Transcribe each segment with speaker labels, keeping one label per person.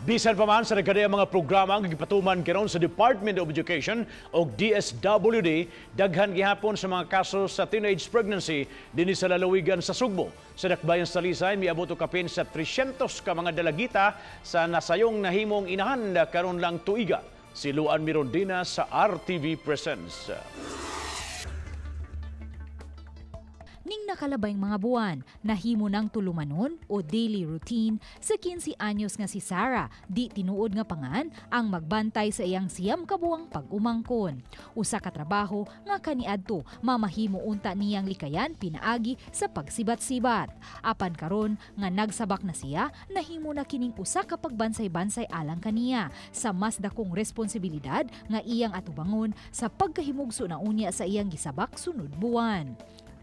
Speaker 1: Bisan pa man sa nagkadayang mga programa ang gipatuman karon sa Department of Education o DSWD, daghan gihapon sa mga kaso sa teenage pregnancy dinhi sa lalawigan sa Sugbo. Sa Dakbayan sa Talisay, miabot og kapin sa 300 ka mga dalagita sa nasayong nahimong inahan karon lang tuiga. Si Luan Mirondina sa RTV Presence.
Speaker 2: Ning nakalabayng mga buwan, nahimo ng tulumanon o daily routine sa 15 anyos nga si Sarah, di tinuod nga pangan ang magbantay sa iyang siyam kabuang pag-umangkon. Usa ka trabaho nga kaniadto mamahimo unta niyang likayan pinaagi sa pagsibat-sibat. Apan karon nga nagsabak na siya, nahimo na kining usa ka pagbansay-bansay alang kaniya sa mas dakong responsibilidad nga iyang atubangon sa pagkahimugso na unya sa iyang gisabak sunod buwan.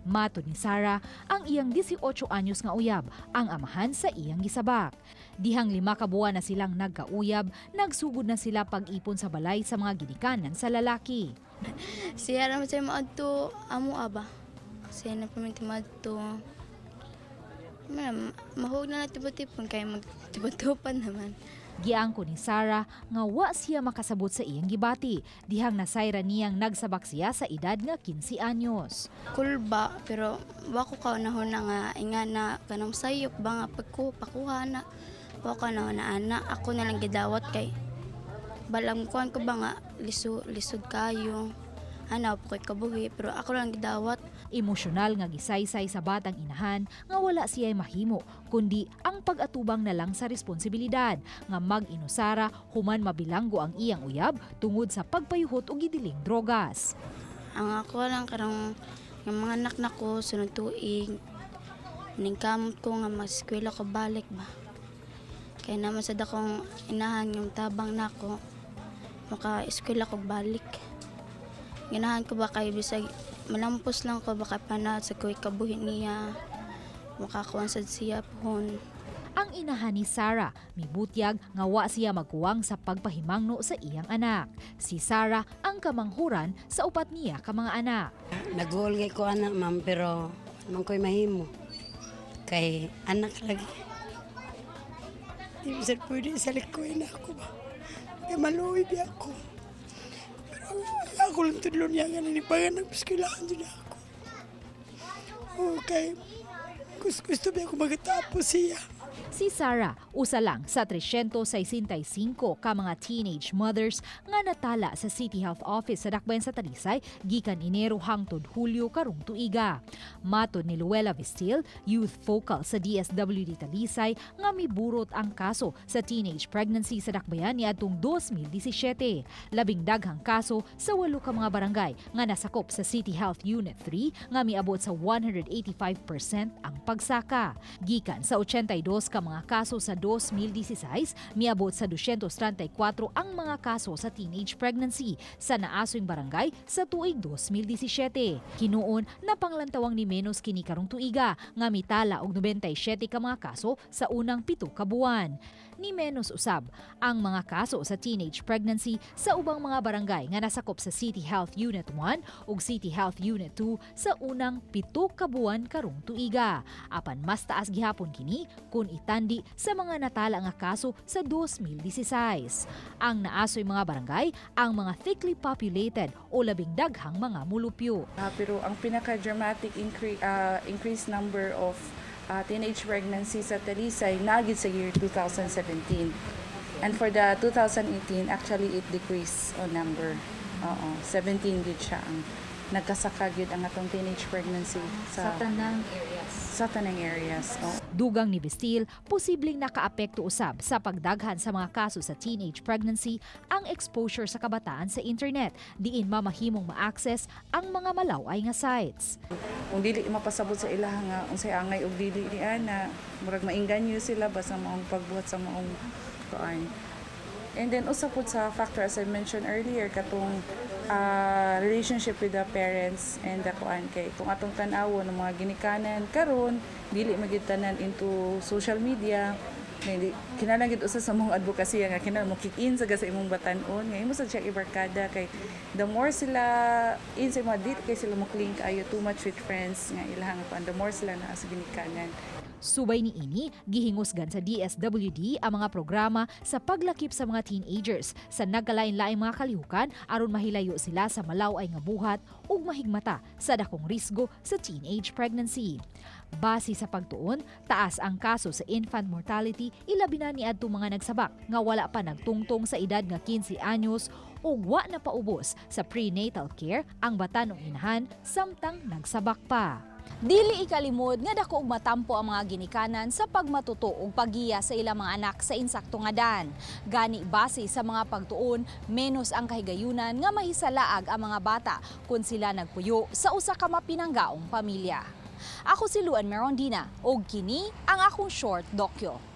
Speaker 2: Matod ni Sarah, ang iyang 18 anyos nga uyab ang amahan sa iyang gisabak. Dihang 5 ka buwan na silang nagkauyab, nagsugod na sila pag-ipon sa balay sa mga ginikanan sa lalaki.
Speaker 3: Siya naman siya maadto, amo aba. Siya na paminti maadto. Mahog na natibot-tipon kaya magtibot-tupan naman.
Speaker 2: Giangko ni Sarah nga wa siya makasabot sa iyang gibati, dihang nasayra niyang nagsabak siya sa edad nga 15 anyos.
Speaker 3: Kulba, pero wako ka nahon na nga inga na kanang sayop ba nga pakuha na. Wako na anak, ako na lang gidawat kay balang kuan ko ba nga lisod kayo. Ano po kay kabuhi, pero ako lang gidawat.
Speaker 2: Emosyonal nga gisaysay sa batang inahan nga wala siya'y mahimo, kundi ang pag-atubang na lang sa responsibilidad nga mag-inusara human mabilanggo ang iyang uyab tungod sa pagpayuhot og gidiling drogas.
Speaker 3: Ang ako lang karang ng mga anak na ko sunod tuig, ningkamot ko nga mag-eskwela ko balik ba. Kaya naman sa dakong inahan yung tabang na ko, maka-eskwela ko balik. Ginahan ko ba kayo bisag malampos lang ko baka pana sa ko'y kabuhi niya makakuan sad siya pohon.
Speaker 2: Ang inahan ni Sarah mibutyag nga wa siya magkuwang sa pagpahimangno sa iyang anak. Si Sarah ang kamanghuran sa upat niya ka mga anak.
Speaker 4: Nagulgay ko anak ma'am pero man ko'y mahimo kay anak lagi. Di bisa pwede sa likoy na ako ba. Kay maluwi di ako. Ako lang tudlo niya nga nanipagan ng paskilaan din ako. Okay. Gusto ba ako magatapos siya.
Speaker 2: Si Sarah, usa lang sa 365 ka mga teenage mothers nga natala sa City Health Office sa Dakbayan sa Talisay gikan Enero hangtod Hulyo karong tuiga. Matod ni Luella Vistil, youth focal sa DSWD Talisay, nga miburot ang kaso sa teenage pregnancy sa Dakbayan niadtong 2017. Labing daghang kaso sa 8 ka mga barangay nga nasakop sa City Health Unit 3 nga miabot sa 185% ang pagsaka. Gikan sa 82 ka mga kaso sa 2016, miabot sa 234 ang mga kaso sa teenage pregnancy sa naasoing barangay sa tuig 2017. Kinuon na panglantawang ni menos kini karong tuiga nga mitala og 97 ka mga kaso sa unang 7 ka buwan. Ni menos usab ang mga kaso sa teenage pregnancy sa ubang mga barangay nga nasakop sa City Health Unit 1 ug City Health Unit 2 sa unang 7 ka buwan karong tuiga. Apan mas taas gihapon kini kung itandi sa mga natala nga kaso sa 2016. Ang naasoy mga barangay ang mga thickly populated o labing daghang mga mulupyo.
Speaker 5: Pero ang pinaka-dramatic increase number of teenage pregnancy sa Talisay nagid sa year 2017. And for the 2018, actually it decreased on number. 17 gid siya ang nagkasaka gyud ang atong teenage pregnancy sa tanang areas. Sa tanang areas.
Speaker 2: Dugang ni Vistil, posibleng nakaapekto usab sa pagdaghan sa mga kaso sa teenage pregnancy ang exposure sa kabataan sa internet, diin mamahimong ma-access ang mga malaway nga sites.
Speaker 5: Kung dili mapasabot sa ilaha nga unsay angay og dili ni ana, murag mainganyo sila basta maong pagbuhat sa maong kuan. And then usap pud sa factor as I mentioned earlier katong relationship with the parents and the kuan kay kung atong tan-awon ng mga ginikanan karon dili magitanan into social media Kinahanglan gid usa sa mong advokasya nga kinahanglan mo kick-in sa imong batan-on nga imo sa siya ibarkada kay the more sila in sa mga date kay sila mo cling kayo too much with friends nga ilahang pa the more sila naa sa ginikanan.
Speaker 2: Subay ni ini, gihingusgan sa DSWD ang mga programa sa paglakip sa mga teenagers sa nagkalain-laing mga kalihukan aron mahilayo sila sa malaway nga buhat ug mahigmata sa dakong risgo sa teenage pregnancy. Base sa pagtuon, taas ang kaso sa infant mortality ilabi na niadto mga nagsabak nga wala pa nagtungtong sa edad nga 15 anyos ug wa na paubos sa prenatal care ang batanong inahan samtang nagsabak pa.
Speaker 6: Dili ikalimod nga dako og matampo ang mga ginikanan sa pagmatuto ug paggiya sa ilang mga anak sa insakto nga dan. Gani base sa mga pagtuon, menos ang kahigayunan nga mahisalaag ang mga bata kung sila nagpuyo sa usa ka mapinanggaong pamilya. Ako si Luan Merondina ug kini ang akong short dokyo.